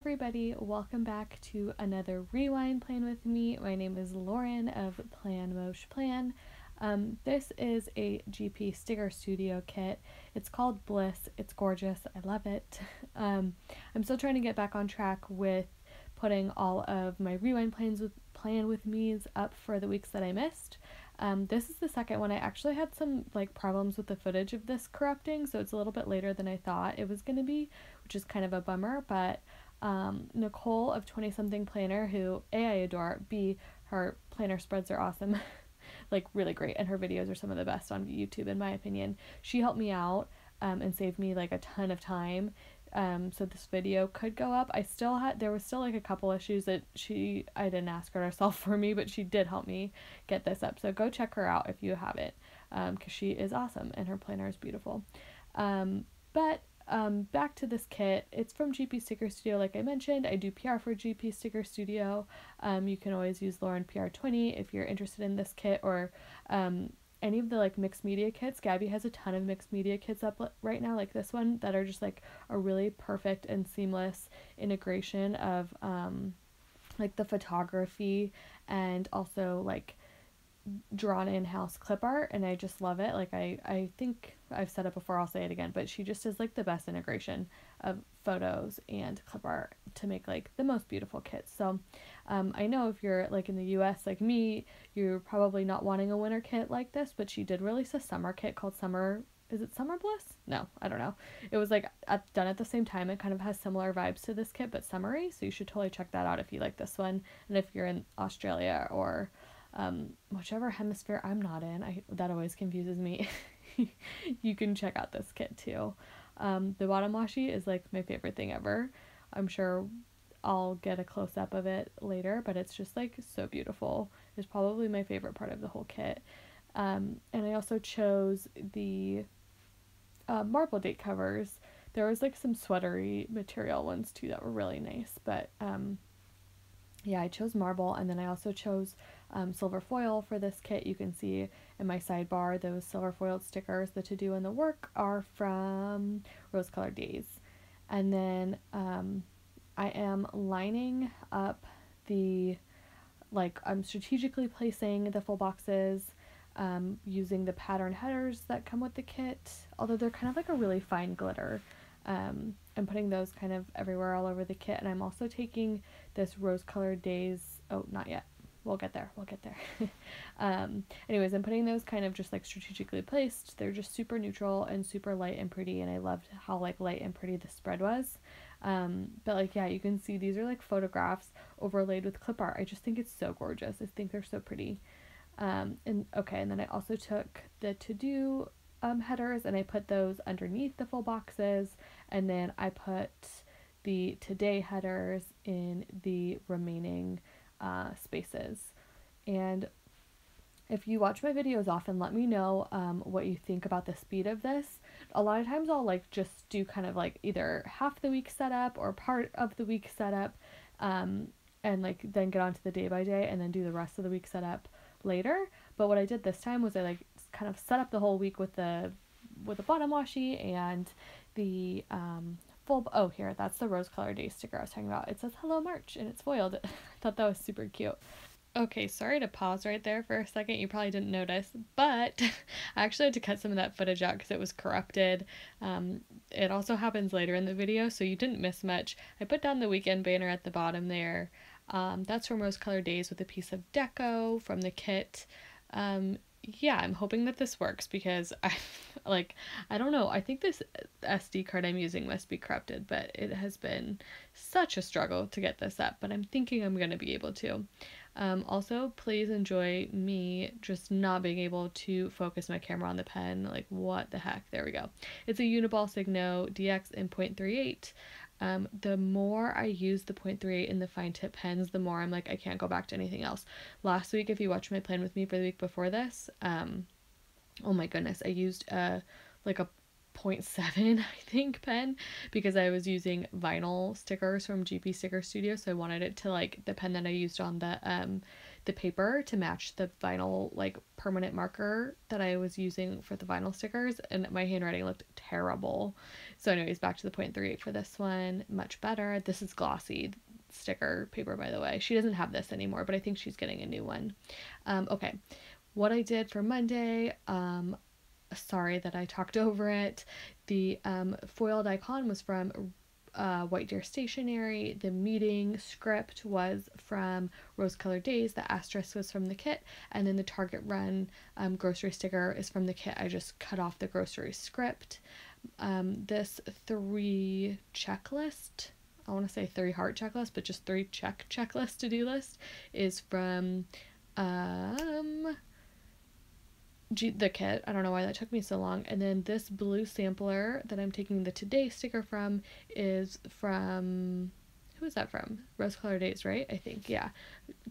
Everybody, welcome back to another Rewind Plan with me. My name is Lauren of planmoshplan. This is a GP sticker studio kit. It's called Bliss. It's gorgeous. I love it. I'm still trying to get back on track with putting all of my Rewind plan with me's up for the weeks that I missed. This is the second one. I actually had some problems with the footage of this corrupting, so it's a little bit later than I thought it was going to be, which is kind of a bummer, but Nicole of 20 something planner, who A, I adore, B, her planner spreads are awesome, really great, and her videos are some of the best on YouTube in my opinion. She helped me out and saved me a ton of time, so this video could go up. There was still a couple issues that I didn't ask her to solve for me, but she did help me get this up, so go check her out if you haven't, because she is awesome and her planner is beautiful. Back to this kit. It's from GP Sticker Studio. Like I mentioned, I do PR for GP Sticker Studio. You can always use Lauren PR20 if you're interested in this kit, or any of the mixed media kits. Gabby has a ton of mixed media kits up right now, like this one, that are just a really perfect and seamless integration of the photography and also drawn in-house clip art, and I just love it. I think I've said it before, I'll say it again, but she just is the best integration of photos and clip art to make the most beautiful kits. So I know if you're in the US like me, you're probably not wanting a winter kit like this, but she did release a summer kit called Summer Bliss? No, I don't know. It was done at the same time. It kind of has similar vibes to this kit, but summery, so you should totally check that out if you like this one, and if you're in Australia or whichever hemisphere I'm not in, that always confuses me. You can check out this kit too. The bottom washi is my favorite thing ever. I'm sure I'll get a close-up of it later, but it's just so beautiful. It's probably my favorite part of the whole kit. And I also chose the marble date covers. There was some sweatery material ones too that were really nice, but yeah, I chose marble, and then I also chose silver foil for this kit. You can see in my sidebar those silver foiled stickers. The to do and the work are from Rose Colored Days. And then I am lining up I'm strategically placing the full boxes using the pattern headers that come with the kit, although they're kind of a really fine glitter. I'm putting those kind of everywhere all over the kit, and I'm also taking this Rose Colored Days, oh, not yet, we'll get there. Anyways, I'm putting those kind of just strategically placed. They're just super neutral and super light and pretty, and I loved how light and pretty the spread was. But yeah, you can see these are photographs overlaid with clip art. I just think it's so gorgeous. I think they're so pretty. And then I also took the to-do headers, and I put those underneath the full boxes, and then I put the today headers in the remaining spaces. And if you watch my videos often, let me know what you think about the speed of this. A lot of times I'll just do kind of either half the week setup or part of the week setup, and then get on to the day by day and then do the rest of the week setup later. But what I did this time was I kind of set up the whole week with the bottom washi and the here, that's the Rose Colored Day sticker I was talking about. It says Hello March and it's foiled. I thought that was super cute. Okay, sorry to pause right there for a second. You probably didn't notice, but I actually had to cut some of that footage out because it was corrupted. It also happens later in the video, so you didn't miss much. I put down the weekend banner at the bottom there. That's from Rose Colored Days with a piece of deco from the kit. Yeah, I'm hoping that this works because I don't know, I think this SD card I'm using must be corrupted, but it has been such a struggle to get this up, but I'm thinking I'm going to be able to. Also, please enjoy me just not being able to focus my camera on the pen. What the heck? There we go. It's a Uniball Signo DX in 0.38. The more I use the 0.38 in the fine tip pens, the more I'm I can't go back to anything else. Last week, if you watched my plan with me for the week before this, oh my goodness, I used a 0.7, I think, pen, because I was using vinyl stickers from GP Sticker Studio, so I wanted it to the pen that I used on the the paper to match the vinyl like permanent marker that I was using for the vinyl stickers, and my handwriting looked terrible. So anyways, back to the 0.38 for this one. Much better. This is glossy sticker paper, by the way. She doesn't have this anymore, but I think she's getting a new one. Okay, what I did for Monday, sorry that I talked over it. The foiled icon was from White Deer Stationery. The meeting script was from Rose Colored Days. The asterisk was from the kit, and then the Target Run grocery sticker is from the kit. I just cut off the grocery script. This 3 checklist, I want to say 3 heart checklist, but just 3 checklist to-do list, is from the kit. I don't know why that took me so long. And then this blue sampler that I'm taking the Today sticker from is from, who is that from? Rose Colored Days, right? I think, yeah.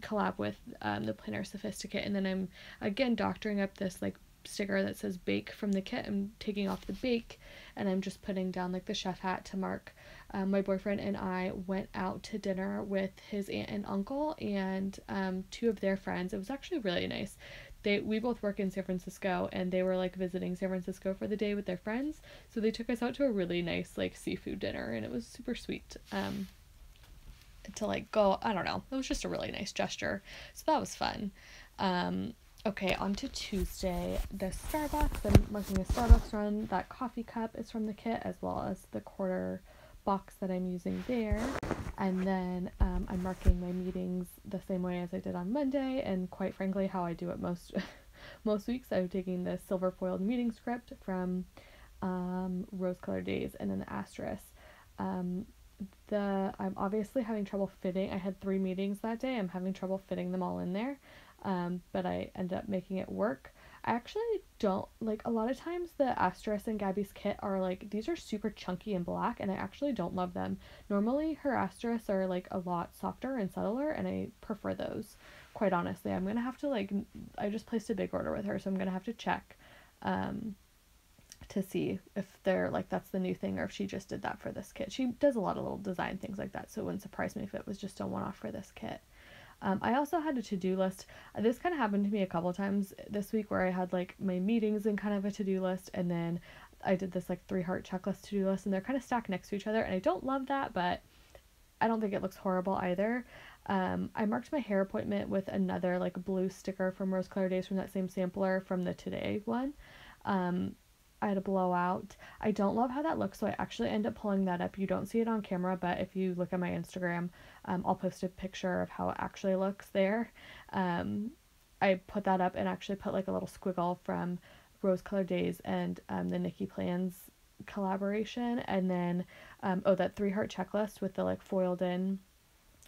Collab with the Planner Sophisticate. And then I'm, again, doctoring up this, like, sticker that says Bake from the kit. I'm taking off the Bake, and I'm just putting down, like, the chef hat to mark. My boyfriend and I went out to dinner with his aunt and uncle and 2 of their friends. It was actually really nice. We both work in San Francisco, and they were like visiting San Francisco for the day with their friends, so they took us out to a really nice like seafood dinner, and it was super sweet to like go. I don't know, it was just a really nice gesture, so that was fun. Okay, on to Tuesday. The Starbucks, I'm marking a Starbucks run. That coffee cup is from the kit, as well as the quarter box that I'm using there. And then I'm marking my meetings the same way as I did on Monday, and quite frankly how I do it most weeks. I'm taking the silver foiled meeting script from Rose Colored Days, and then the asterisk. I'm obviously having trouble fitting. I had 3 meetings that day. I'm having trouble fitting them all in there, but I end up making it work. I actually don't, like, a lot of times the asterisk in Gabby's kit are, like, these are super chunky and black, and I actually don't love them. Normally, her asterisks are, like, a lot softer and subtler, and I prefer those, quite honestly. I'm gonna have to, like, I just placed a big order with her, so I'm gonna have to check, to see if they're, like, that's the new thing, or if she just did that for this kit. She does a lot of little design things like that, so it wouldn't surprise me if it was just a one-off for this kit. I also had a to-do list. This kind of happened to me a couple times this week, where I had like my meetings and kind of a to-do list, and then I did this like 3 heart checklist to-do list, and they're kind of stacked next to each other, and I don't love that, but I don't think it looks horrible either. I marked my hair appointment with another like blue sticker from Rose Colored Days from that same sampler from the Today one. I had a blowout. I don't love how that looks, so I actually end up pulling that up. You don't see it on camera, but if you look at my Instagram, I'll post a picture of how it actually looks there. I put that up and actually put like a little squiggle from Rose Colored Days and the Nikki Plans collaboration, and then that 3 heart checklist with the like foiled in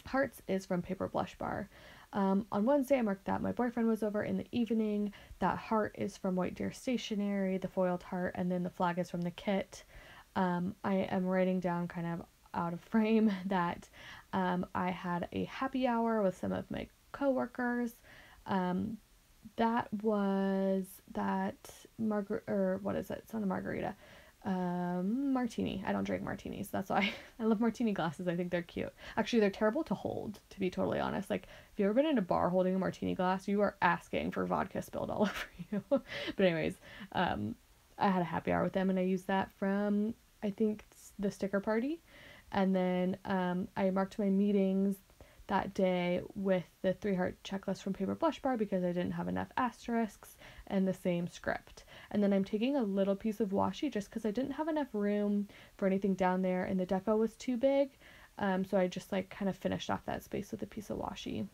hearts is from Paper Blush Bar. On Wednesday, I marked that my boyfriend was over in the evening. That heart is from White Deer Stationery, the foiled heart, and then the flag is from the kit. I am writing down kind of out of frame that I had a happy hour with some of my coworkers. That was that it's not a margarita. Martini. I don't drink martinis. That's why I love martini glasses. I think they're cute. Actually, they're terrible to hold, to be totally honest. Like, if you've ever been in a bar holding a martini glass, you are asking for vodka spilled all over you. But anyways, I had a happy hour with them, and I used that from, I think, the sticker party. And then I marked my meetings that day with the 3 heart checklist from Paper Blush Bar because I didn't have enough asterisks, and the same script. And then I'm taking a little piece of washi just because I didn't have enough room for anything down there, and the deco was too big. So I just like kind of finished off that space with a piece of washi.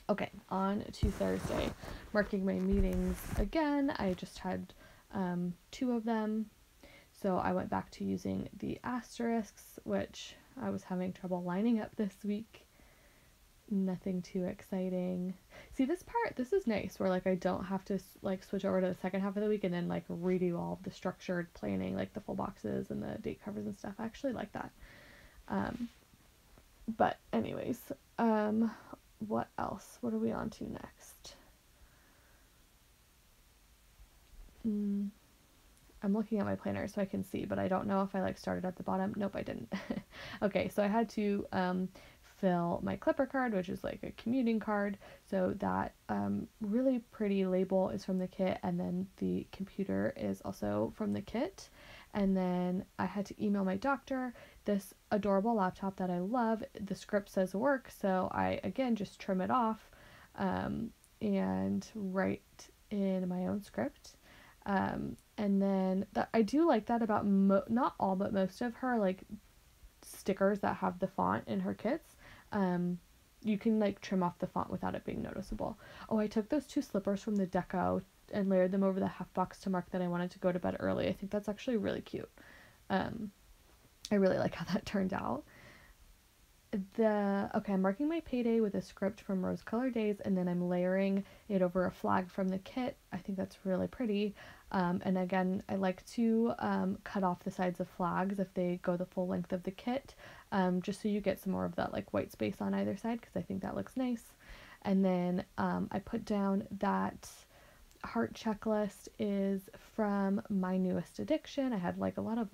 Okay, on to Thursday. Marking my meetings again. I just had 2 of them. So I went back to using the asterisks, which I was having trouble lining up this week. Nothing too exciting. See, this is nice, where like I don't have to like switch over to the second half of the week and then like redo all of the structured planning, like the full boxes and the date covers and stuff. I actually like that. But anyways, what else? What are we on to next? I'm looking at my planner so I can see, but I don't know if I like started at the bottom. Nope, I didn't. Okay, so I had to fill my clipper card, which is like a commuting card. So that really pretty label is from the kit, and then the computer is also from the kit. And then I had to email my doctor this adorable laptop that I love. The script says work, so I again just trim it off and write in my own script. And then I do like that about not all but most of her like stickers that have the font in her kits. You can like trim off the font without it being noticeable. Oh, I took those 2 slippers from the deco and layered them over the half box to mark that I wanted to go to bed early. I think that's actually really cute. I really like how that turned out. I'm marking my payday with a script from Rose Color Days, and then I'm layering it over a flag from the kit. I think that's really pretty. And again, I like to cut off the sides of flags if they go the full length of the kit, just so you get some more of that like white space on either side, because I think that looks nice. And then I put down that heart checklist is from my newest addiction. I had like a lot of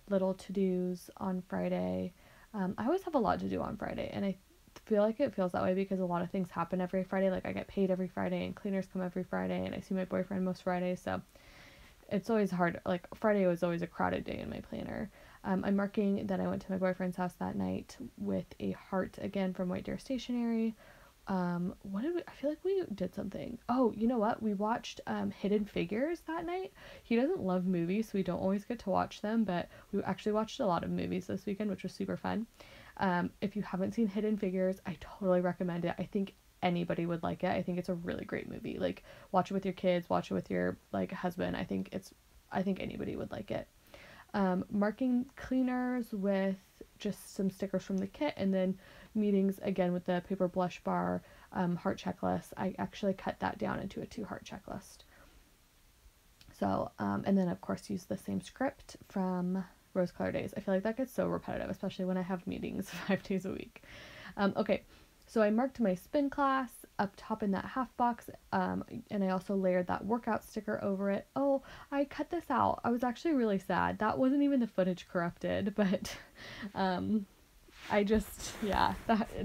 little to-dos on Friday. I always have a lot to do on Friday, and I feel like it feels that way because a lot of things happen every Friday. Like I get paid every Friday, and cleaners come every Friday, and I see my boyfriend most Fridays, so it's always hard. Like Friday was always a crowded day in my planner. I'm marking that I went to my boyfriend's house that night with a heart again from White Deer Stationery. I feel like we did something. Oh, you know what? We watched Hidden Figures that night. He doesn't love movies, so we don't always get to watch them, but we actually watched a lot of movies this weekend, which was super fun. If you haven't seen Hidden Figures, I totally recommend it. I think anybody would like it. I think it's a really great movie. Like, watch it with your kids, watch it with your like husband. I think anybody would like it. Marking cleaners with just some stickers from the kit, and then meetings again with the paper blush bar heart checklist. I actually cut that down into a 2 heart checklist. So, and then of course use the same script from Rose Color Days. I feel like that gets so repetitive, especially when I have meetings 5 days a week. Okay, so I marked my spin class up top in that half box, and I also layered that workout sticker over it. Oh, I cut this out. I was actually really sad. That wasn't even the footage corrupted, but that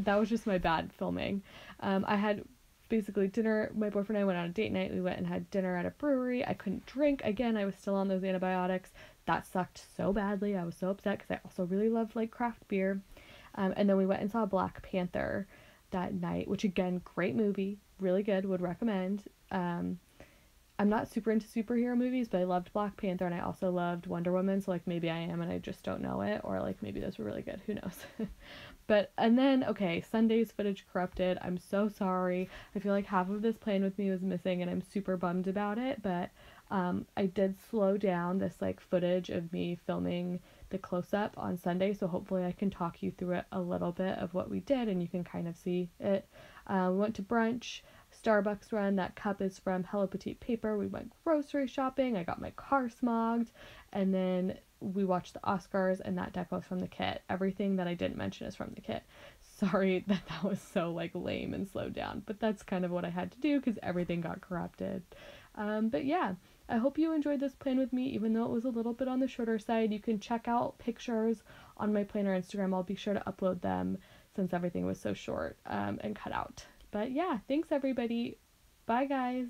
was just my bad filming. I had basically dinner. My boyfriend and I went on a date night. We went and had dinner at a brewery. I couldn't drink. Again, I was still on those antibiotics. That sucked so badly. I was so upset because I also really love like craft beer. And then we went and saw Black Panther that night, which again, great movie, really good, would recommend. I'm not super into superhero movies, but I loved Black Panther, and I also loved Wonder Woman, so like maybe I am and I just don't know it, or like maybe those were really good, who knows. And then, okay, Sunday's footage corrupted. I'm so sorry. I feel like half of this plan with me was missing, and I'm super bummed about it, but I did slow down this like footage of me filming the close-up on Sunday, so hopefully I can talk you through it a little bit of what we did, and you can kind of see it. We went to brunch, Starbucks run. That cup is from Hello Petite Paper. We went grocery shopping. I got my car smogged, and then we watched the Oscars, and that deco is from the kit. Everything that I didn't mention is from the kit. Sorry that was so like lame and slowed down, but that's kind of what I had to do because everything got corrupted. But yeah, I hope you enjoyed this plan with me, even though it was a little bit on the shorter side. You can check out pictures on my planner Instagram. I'll be sure to upload them since everything was so short and cut out. But yeah, thanks everybody. Bye guys.